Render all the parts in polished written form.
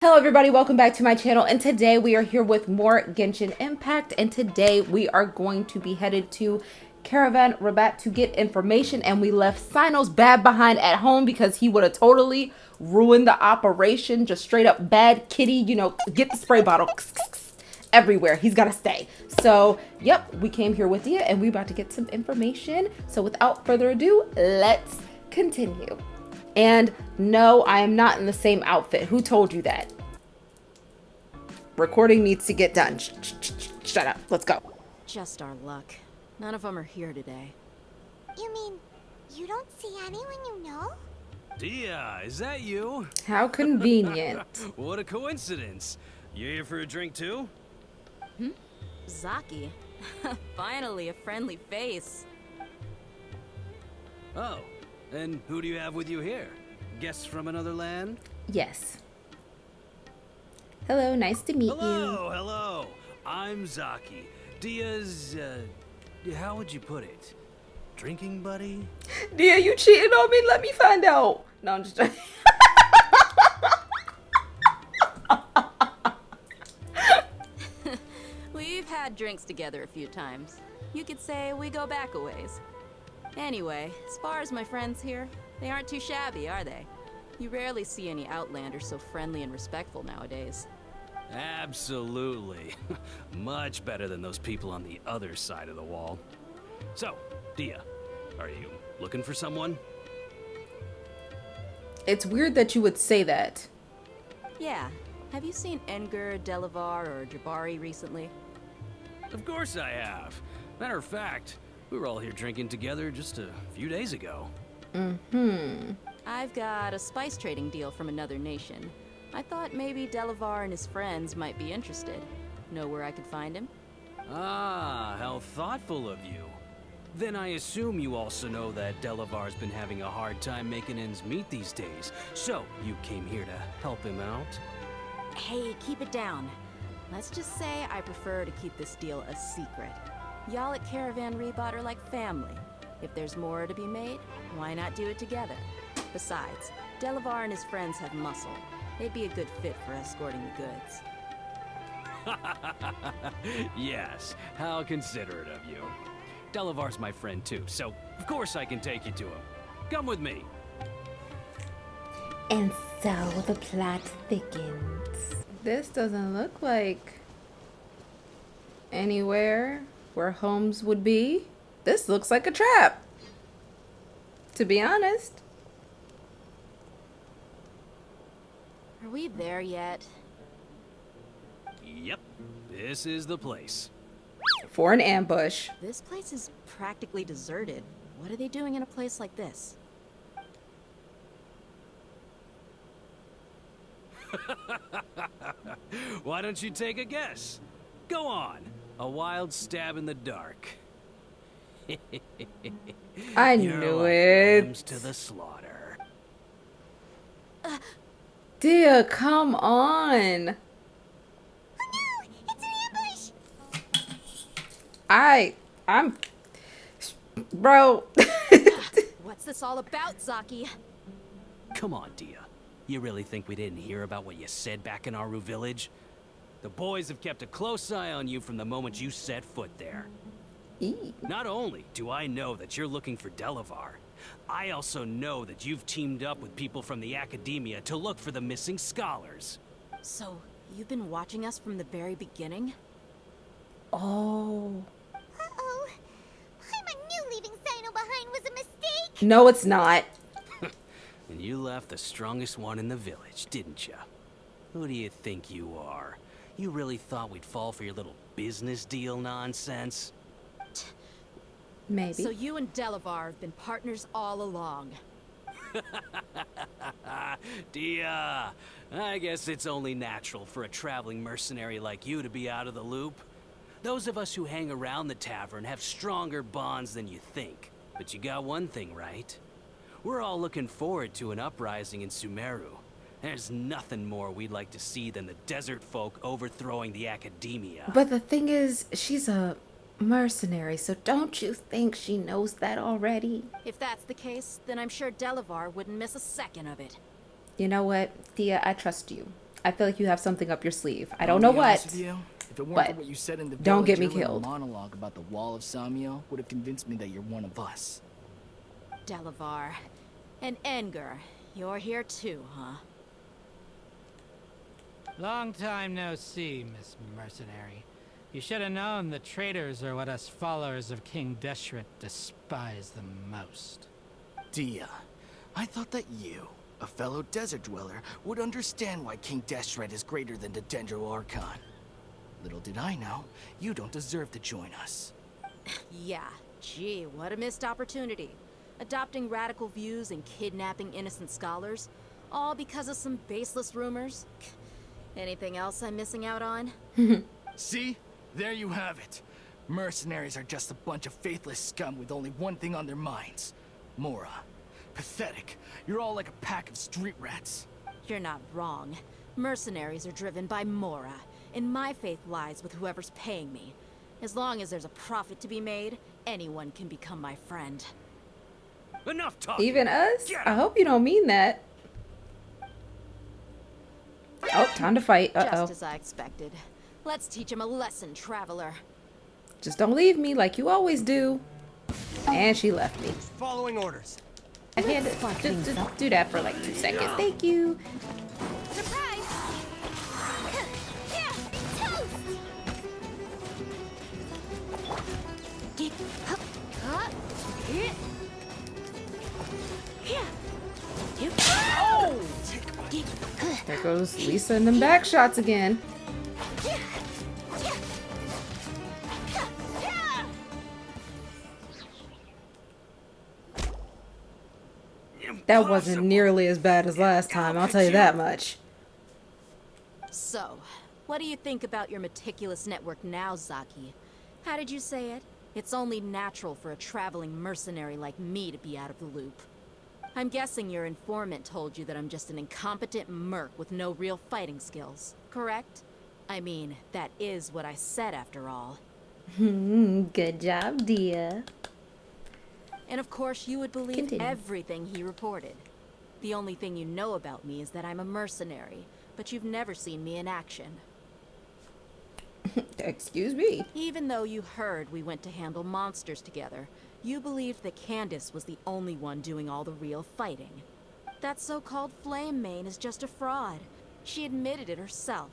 Hello everybody, welcome back to my channel, and today we are here with more Genshin Impact, and today we are going to be headed to Caravan Rabat to get information, and we left CYNO's bad behind at home because he would have totally ruined the operation. Just straight up bad kitty, you know, get the spray bottle everywhere. He's got to stay. So, yep, we came here with you and we about to get some information. So without further ado, let's continue. And no, I am not in the same outfit. Who told you that? Recording needs to get done. Shut up. Let's go. Just our luck. None of them are here today. You mean you don't see anyone you know? Dia, is that you? How convenient. What a coincidence. You here for a drink too? Zaki. Finally, a friendly face. Oh, and who do you have with you here? Guests from another land? Yes. Hello, nice to meet Hello, hello. I'm Zaki. Dia's, how would you put it? Drinking buddy? you. Dia, you cheating on me? Let me find out. No, I'm just joking. We've had drinks together a few times. You could say we go back a ways. Anyway, as far as my friends here, they aren't too shabby, are they? You rarely see any Outlanders so friendly and respectful nowadays. Absolutely. Much better than those people on the other side of the wall. So, Dia, are you looking for someone? It's weird that you would say that. Yeah. Have you seen 𝐬𝐻𝐻, Delavar, or Jabari recently? Of course I have. Matter of fact, we were all here drinking together just a few days ago. I've got a spice trading deal from another nation. I thought maybe Delavar and his friends might be interested. Know where I could find him? Ah, how thoughtful of you. Then I assume you also know that Delavar's been having a hard time making ends meet these days. So, you came here to help him out? Hey, keep it down. Let's just say I prefer to keep this deal a secret. Y'all at Caravan Rabat are like family. If there's more to be made, why not do it together? Besides, Delavar and his friends have muscle. They'd be a good fit for escorting the goods. Yes, how considerate of you. Delavar's my friend too, so of course I can take you to him. Come with me. And so the plot thickens. This doesn't look like anywhere where homes would be. This looks like a trap, to be honest. Are we there yet? Yep, this is the place. For an ambush. This place is practically deserted. What are they doing in a place like this? Why don't you take a guess? Go on, a wild stab in the dark. I You're knew like it. lambs to the slaughter. Dia, come on. Oh no! It's an ambush! I'm, bro. What's this all about, Zaki? Come on, Dia. You really think we didn't hear about what you said back in Aru village? The boys have kept a close eye on you from the moment you set foot there. Not only do I know that you're looking for Delavar, I also know that you've teamed up with people from the academia to look for the missing scholars. So, you've been watching us from the very beginning? Oh. Uh-oh. I knew leaving CYNO behind was a mistake! No, it's not. And you left the strongest one in the village, didn't you? Who do you think you are? You really thought we'd fall for your little business deal nonsense? Maybe. So you and Delavar have been partners all along. Dia, I guess it's only natural for a traveling mercenary like you to be out of the loop. Those of us who hang around the tavern have stronger bonds than you think. But you got one thing right. We're all looking forward to an uprising in Sumeru. There's nothing more we'd like to see than the desert folk overthrowing the academia. But the thing is, she's a mercenary, so don't you think she knows that already? If that's the case, then I'm sure Delavar wouldn't miss a second of it. You know what, Thea, I trust you. I feel like you have something up your sleeve. I don't know what. If it weren't but for what you said in the don't get me village, your little killed. monologue about the wall of Samio would have convinced me that you're one of us. Delavar. And 𝐻𝐻𝐻𝐿. You're here too, huh? Long time no see, Miss Mercenary. You should have known the traitors are what us followers of King Deshret despise the most. Dia, I thought that you, a fellow desert dweller, would understand why King Deshret is greater than the Dendro Archon. Little did I know, you don't deserve to join us. Yeah, gee, what a missed opportunity. Adopting radical views and kidnapping innocent scholars, all because of some baseless rumors. Anything else I'm missing out on? See? There you have it. Mercenaries are just a bunch of faithless scum with only one thing on their minds. Mora. Pathetic. You're all like a pack of street rats. You're not wrong. Mercenaries are driven by Mora, and my faith lies with whoever's paying me. As long as there's a profit to be made, anyone can become my friend. Enough talking. Even us? I hope you don't mean that. Oh, time to fight. Uh-oh. Just as I expected. Let's teach him a lesson, traveler. Just don't leave me like you always do. And she left me. Following orders. I had to just do that for like 2 seconds. Thank you. Surprise! Yeah, toast! There goes Lisa and them back shots again. That wasn't nearly as bad as last time, I'll tell you that much. So, what do you think about your meticulous network now, Zaki? How did you say it? It's only natural for a traveling mercenary like me to be out of the loop. I'm guessing your informant told you that I'm just an incompetent merc with no real fighting skills, correct? I mean, that is what I said after all. Good job, Dia. And of course you would believe Continue. everything he reported. The only thing you know about me is that I'm a mercenary, but you've never seen me in action. Excuse me. Even though you heard we went to handle monsters together, you believed that Candace was the only one doing all the real fighting. That so-called Flame Main is just a fraud. She admitted it herself.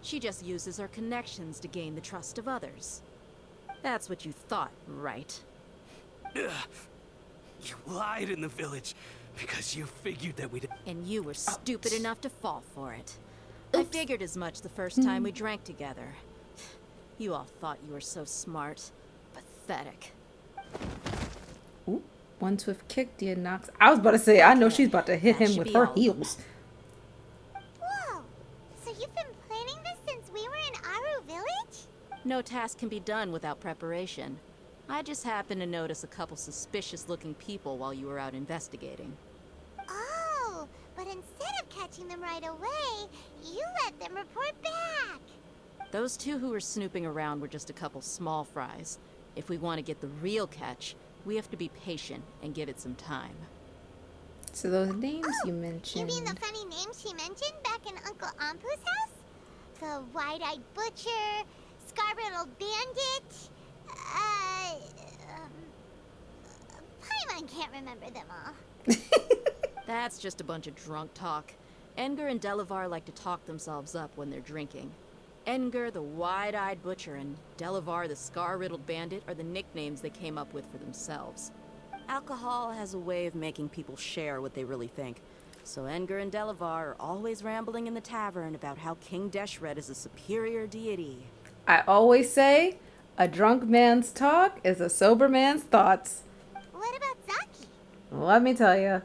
She just uses her connections to gain the trust of others. That's what you thought, right? Ugh. You lied in the village because you figured that we'd... And you were stupid enough to fall for it. I figured as much the first time we drank together. You all thought you were so smart. Pathetic. Ooh, one swift kick, Dia knocks. I was about to say, I know she's about to hit That him should with be her all. heels. Whoa! So you've been planning this since we were in Aru Village? No task can be done without preparation. I just happened to notice a couple suspicious-looking people while you were out investigating. Oh, but instead of catching them right away, you let them report back. Those two who were snooping around were just a couple small fries. If we want to get the real catch, we have to be patient and give it some time. So those names you You mentioned. mean the funny name she mentioned back in Uncle Ampu's house? The wide-eyed butcher, scar-riddled bandit, Paimon can't remember them all. That's just a bunch of drunk talk. 𝐻𝐻𝐻 and Delavar like to talk themselves up when they're drinking. 𝐻𝐻𝐻, the wide-eyed butcher, and Delavar, the scar-riddled bandit, are the nicknames they came up with for themselves. Alcohol has a way of making people share what they really think. So 𝐻𝐻𝐻 and Delavar are always rambling in the tavern about how King Deshret is a superior deity. I always say, a drunk man's talk is a sober man's thoughts. What about Zaki? Let me tell you.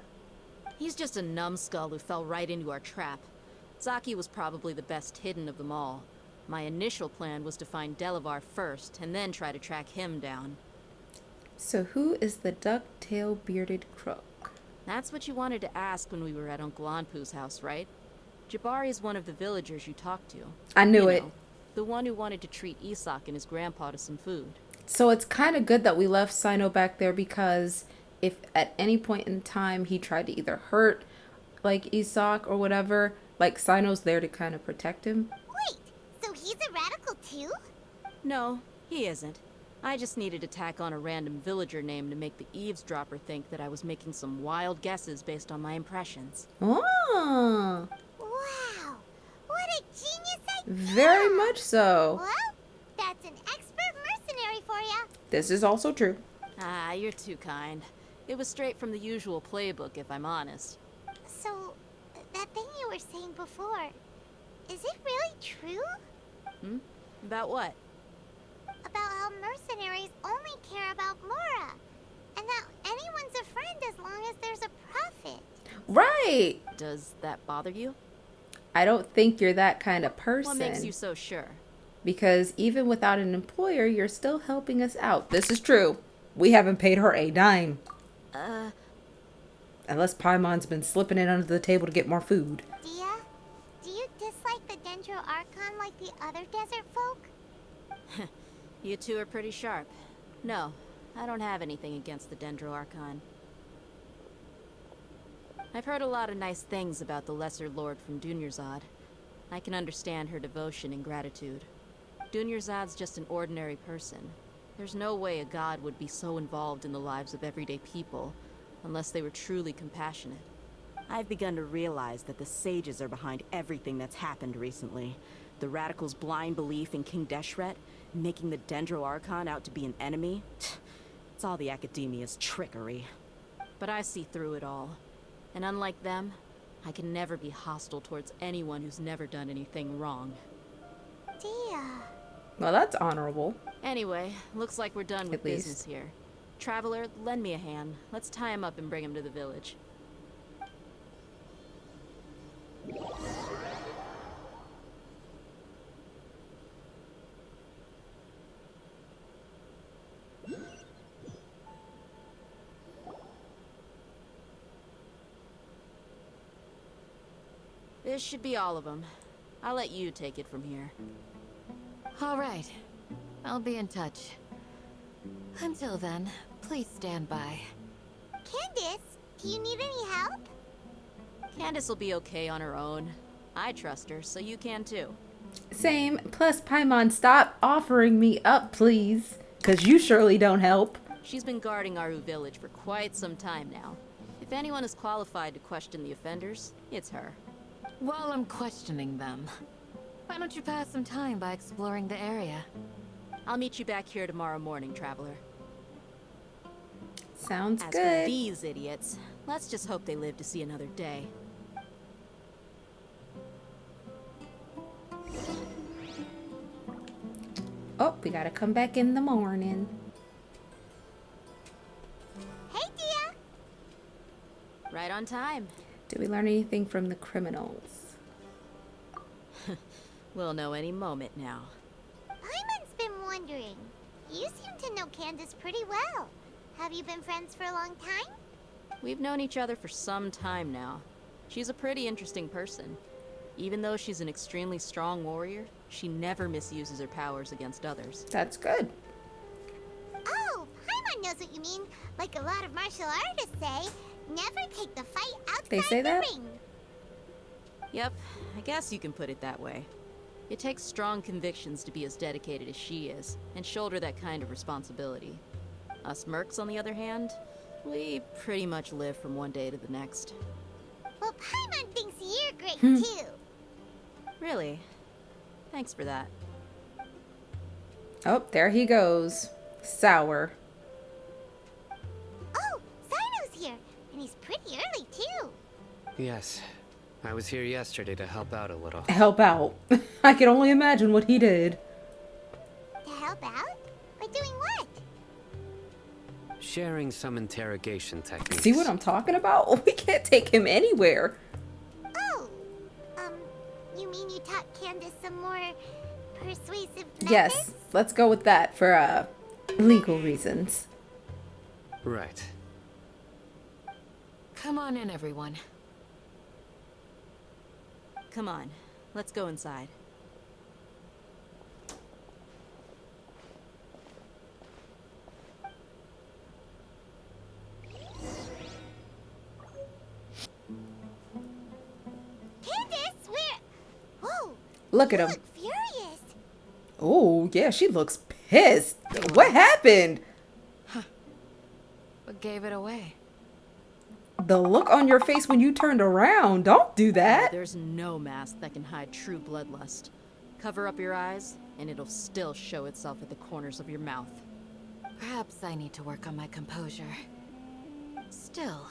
He's just a numbskull who fell right into our trap. Zaki was probably the best hidden of them all. My initial plan was to find Delavar first, and then try to track him down. So who is the duck-tail bearded crook? That's what you wanted to ask when we were at Uncle Anpu's house, right? Jabari is one of the villagers you talked to. I knew You it. know, the one who wanted to treat 𝐸𝐸 and his grandpa to some food. So it's kind of good that we left CYNO back there, because if at any point in time he tried to either hurt like 𝐸𝐸 or whatever, Like CYNO's there to kind of protect him? Wait, so he's a radical too? No, he isn't. I just needed to tack on a random villager name to make the eavesdropper think that I was making some wild guesses based on my impressions. Oh, Wow, what a genius idea! very much so. Well, that's an expert mercenary for ya. This is also true. Ah, you're too kind. It was straight from the usual playbook, if I'm honest. So, that thing you were saying before, is it really true? About what? About how mercenaries only care about Mora, and that anyone's a friend as long as there's a profit. Right. Does that bother you? I don't think you're that kind of person. What makes you so sure? Because even without an employer, you're still helping us out. This is true. We haven't paid her a dime. Unless Paimon's been slipping it under the table to get more food. Dia, do you dislike the 𝐻𝐻𝐻𝐿 like the other desert folk? You two are pretty sharp. No, I don't have anything against the 𝐻𝐻𝐻𝐿. I've heard a lot of nice things about the Lesser Lord from 𝐸𝐻𝐻𝐻𝐿. I can understand her devotion and gratitude. 𝐸𝐻𝐻𝐻𝐿's just an ordinary person. There's no way a god would be so involved in the lives of everyday people, unless they were truly compassionate. I've begun to realize that the sages are behind everything that's happened recently. The radicals' blind belief in King Deshret, making the 𝐻𝐻𝐻𝐿 out to be an enemy. It's all the academia's trickery. But I see through it all. And unlike them, I can never be hostile towards anyone who's never done anything wrong. Dia. Well, that's honorable. Anyway, looks like we're done with At least. business here. Traveler, lend me a hand. Let's tie him up and bring him to the village. This should be all of them. I'll let you take it from here. All right. I'll be in touch. Until then, please stand by. Candace, do you need any help? Candace will be okay on her own. I trust her, so you can too. Same. Plus, Paimon, stop offering me up, please. Because you surely don't help. She's been guarding Aru village for quite some time now. If anyone is qualified to question the offenders, it's her. While I'm questioning them, why don't you pass some time by exploring the area? I'll meet you back here tomorrow morning, Traveler. Sounds As for good. these idiots, let's just hope they live to see another day. Oh, we gotta come back in the morning. Hey, Dia. Right on time. Did we learn anything from the criminals? We'll know any moment now. Paimon's been wondering. You seem to know Candace pretty well. Have you been friends for a long time? We've known each other for some time now. She's a pretty interesting person. Even though she's an extremely strong warrior, she never misuses her powers against others. That's good. Oh, Paimon knows what you mean. Like a lot of martial artists say, never take the fight outside They say the that? ring. Yep, I guess you can put it that way. It takes strong convictions to be as dedicated as she is, and shoulder that kind of responsibility. Us mercs, on the other hand, we pretty much live from one day to the next. Well, Paimon thinks you're great too. Really? Thanks for that. Oh, there he goes. Sour. Oh, CYNO's here, and he's pretty early too. Yes. I was here yesterday to help out a little. Help out. I can only imagine what he did. To help out? By doing what? Sharing some interrogation techniques. See what I'm talking about? We can't take him anywhere. Oh, you mean you taught Candace some more persuasive methods? Yes, let's go with that for legal reasons. Right. Come on in, everyone. Come on, let's go inside. Candace, wait! Look at You him. look furious. Oh, yeah, she looks pissed. What happened? What gave it away? The look on your face when you turned around. Don't do that. There's no mask that can hide true bloodlust. Cover up your eyes, and it'll still show itself at the corners of your mouth. Perhaps I need to work on my composure. Still,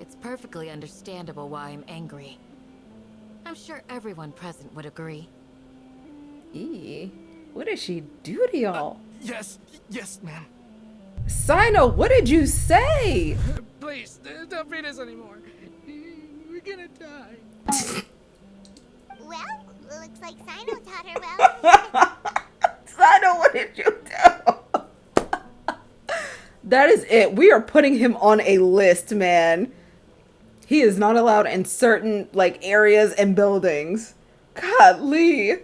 it's perfectly understandable why I'm angry. I'm sure everyone present would agree. Eee, what did she do to y'all? Yes, ma'am. CYNO, what did you say? Please, don't beat us anymore. We're gonna die. Well, looks like CYNO taught her well. CYNO, what did you do? That is it. We are putting him on a list, man. He is not allowed in certain, like, areas and buildings. Golly.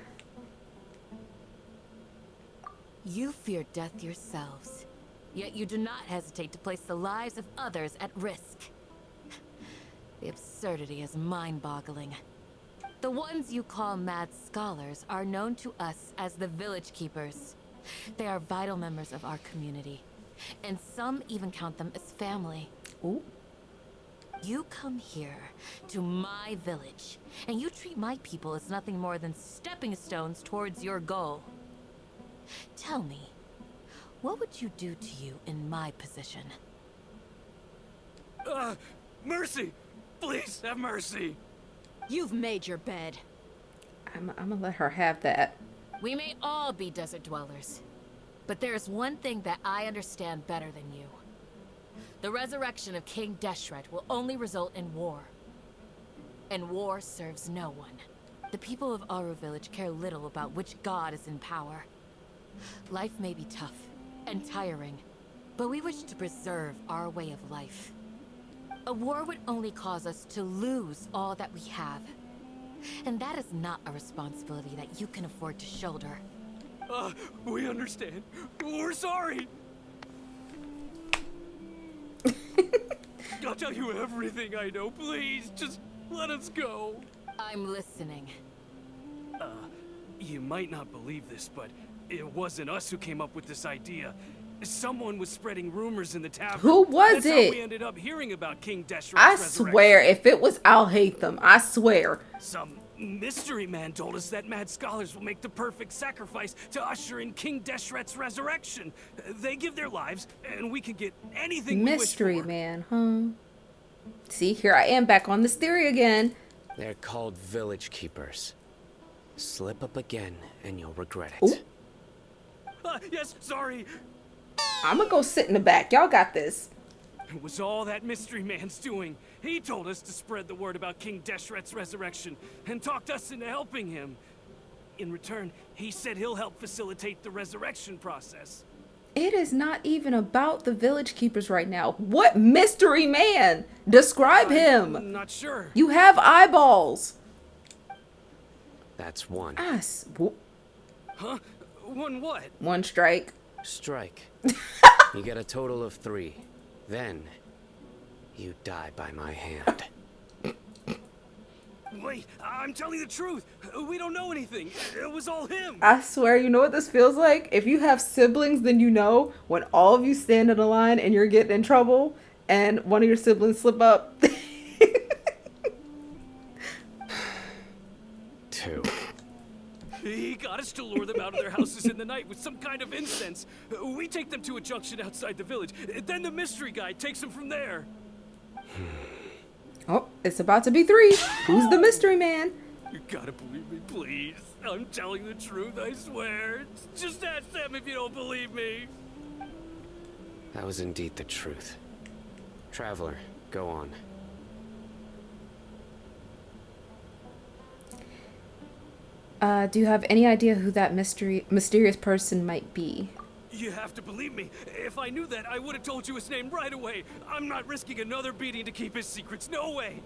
You fear death yourselves, yet you do not hesitate to place the lives of others at risk. The absurdity is mind-boggling. The ones you call mad scholars are known to us as the Village Keepers. They are vital members of our community, and some even count them as family. Ooh. You come here to my village, and you treat my people as nothing more than stepping stones towards your goal. Tell me, what would you do to you in my position? Mercy! Please have mercy! You've made your bed. I'm gonna let her have that. We may all be desert dwellers, but there is one thing that I understand better than you. The resurrection of King Deshret will only result in war. And war serves no one. The people of Aru Village care little about which god is in power. Life may be tough and tiring, but we wish to preserve our way of life. A war would only cause us to lose all that we have. And that is not a responsibility that you can afford to shoulder. We understand. We're sorry. I'll tell you everything I know. Please, just let us go. I'm listening. You might not believe this, but it wasn't us who came up with this idea. Someone was spreading rumors in the tavern. Who was That's it? How we ended up hearing about King Deshret's I resurrection. swear, if it was 𝐻𝐸𝐴𝐻, I swear. Some mystery man told us that mad scholars will make the perfect sacrifice to usher in King Deshret's resurrection. They give their lives, and we can get anything Mystery we wish for. man, huh? See, here I am back on this theory again. They're called Village Keepers. Slip up again, and you'll regret it. Ooh. Yes, sorry. I'm gonna go sit in the back. Y'all got this. It was all that mystery man's doing. He told us to spread the word about King Deshret's resurrection and talked us into helping him. In return, he said he'll help facilitate the resurrection process. It is not even about the Village Keepers right now. What mystery man? Describe him. I'm not sure. You have eyeballs. That's one. Huh? One what? One strike. Strike. You get a total of 3. Then, you die by my hand. Wait, I'm telling the truth. We don't know anything. It was all him. I swear, you know what this feels like? If you have siblings, then you know when all of you stand in a line and you're getting in trouble and one of your siblings slip up. 2. He got us to lure them out of their houses in the night with some kind of incense. We take them to a junction outside the village. Then the mystery guy takes them from there. Oh, it's about to be 3. Who's the mystery man? You gotta believe me, please. I'm telling the truth, I swear. Just ask them if you don't believe me. That was indeed the truth. Traveler, go on. Do you have any idea who that mysterious person might be? You have to believe me. If I knew that, I would have told you his name right away. I'm not risking another beating to keep his secrets. No way.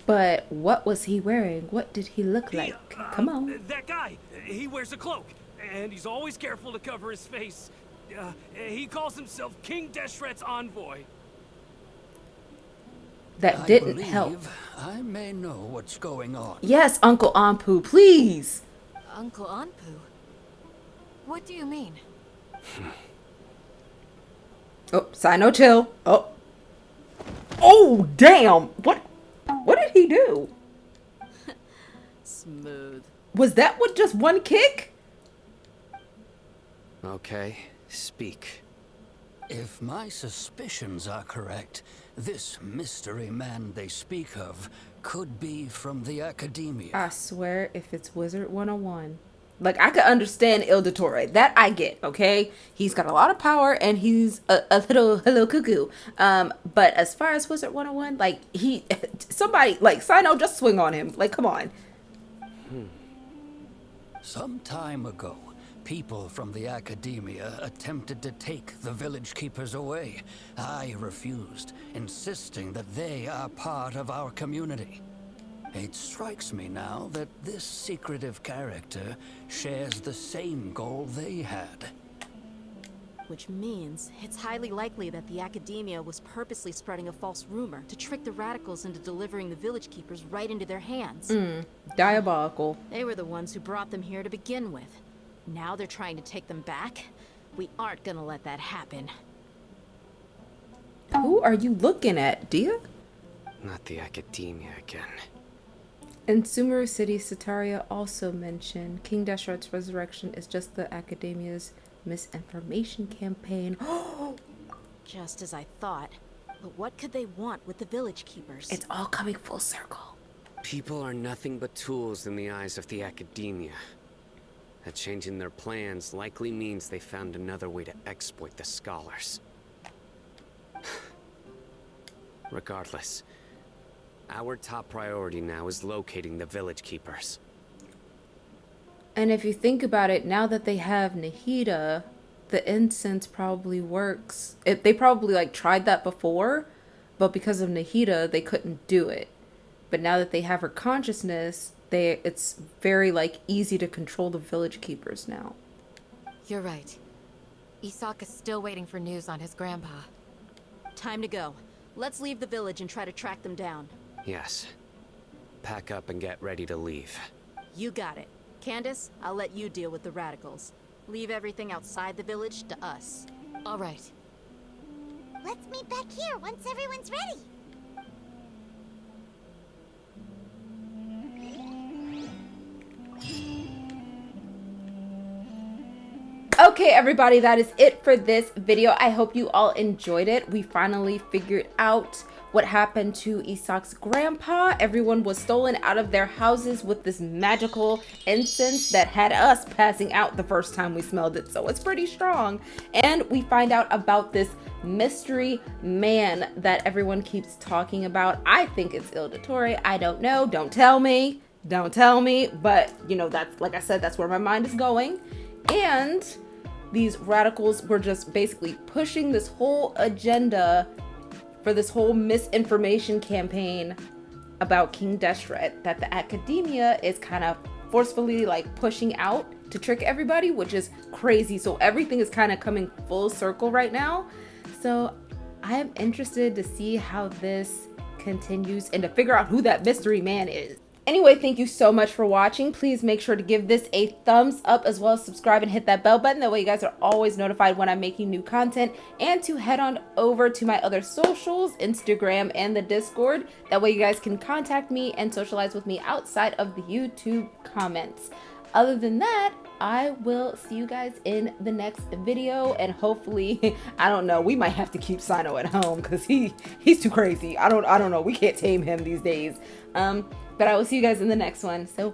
But what was he wearing? What did he look like? Come on. That guy. He wears a cloak, and he's always careful to cover his face. He calls himself King Deshret's envoy. that didn't help. I may know what's going on. Yes, Uncle Anpu, please. Uncle Anpu? What do you mean? Oh, CYNO, chill. Oh. Oh, damn. What did he do? Smooth. Was that with just one kick? Okay, speak. If my suspicions are correct, this mystery man they speak of could be from the academia. I swear, if it's Wizard 101. Like, I could understand 𝐻𝐻𝐻𝐿. That I get, okay? He's got a lot of power, and he's a little cuckoo. But as far as Wizard 101, like, somebody, like, CYNO, just swing on him. Like, come on. Some time ago, people from the academia attempted to take the village keepers away. I refused, insisting that they are part of our community. It strikes me now that this secretive character shares the same goal they had. Which means it's highly likely that the academia was purposely spreading a false rumor to trick the radicals into delivering the village keepers right into their hands. Diabolical. They were the ones who brought them here to begin with. Now they're trying to take them back? We aren't gonna let that happen. Who are you looking at, Dia? Not the academia again. In Sumeru City, Setaria also mentioned King Deshret's resurrection is just the academia's misinformation campaign. Just as I thought. But what could they want with the village keepers? It's all coming full circle. People are nothing but tools in the eyes of the academia. That changing their plans likely means they found another way to exploit the scholars. Regardless, our top priority now is locating the village keepers. And if you think about it, now that they have Nahida, the incense probably works. They probably like tried that before, but because of Nahida, they couldn't do it. But now that they have her consciousness, it's very like easy to control the village keepers now. You're right. 𝐸𝐸𝐸 is still waiting for news on his grandpa. Time to go. Let's leave the village and try to track them down. Yes. Pack up and get ready to leave. You got it. Candace, I'll let you deal with the radicals. Leave everything outside the village to us. All right. Let's meet back here once everyone's ready. Okay, everybody, that is it for this video. I hope you all enjoyed it. We finally figured out what happened to 𝐸𝐸𝐸's grandpa. Everyone was stolen out of their houses with this magical incense that had us passing out the first time we smelled it, so it's pretty strong. And we find out about this mystery man that everyone keeps talking about. I think it's 𝐻𝐻𝐻𝐿. I don't know. Don't tell me. Don't tell me. But, you know, that's, like I said, that's where my mind is going. And these radicals were just basically pushing this whole agenda for this whole misinformation campaign about King Deshret that the academia is kind of forcefully like pushing out to trick everybody, which is crazy. So everything is kind of coming full circle right now. So I am interested to see how this continues and to figure out who that mystery man is. Anyway, thank you so much for watching. Please make sure to give this a thumbs up as well as subscribe and hit that bell button. That way you guys are always notified when I'm making new content, and to head on over to my other socials, Instagram and the Discord. That way you guys can contact me and socialize with me outside of the YouTube comments. Other than that, I will see you guys in the next video, and hopefully, I don't know, we might have to keep CYNO at home because he's too crazy. I don't know, we can't tame him these days. But I will see you guys in the next one. So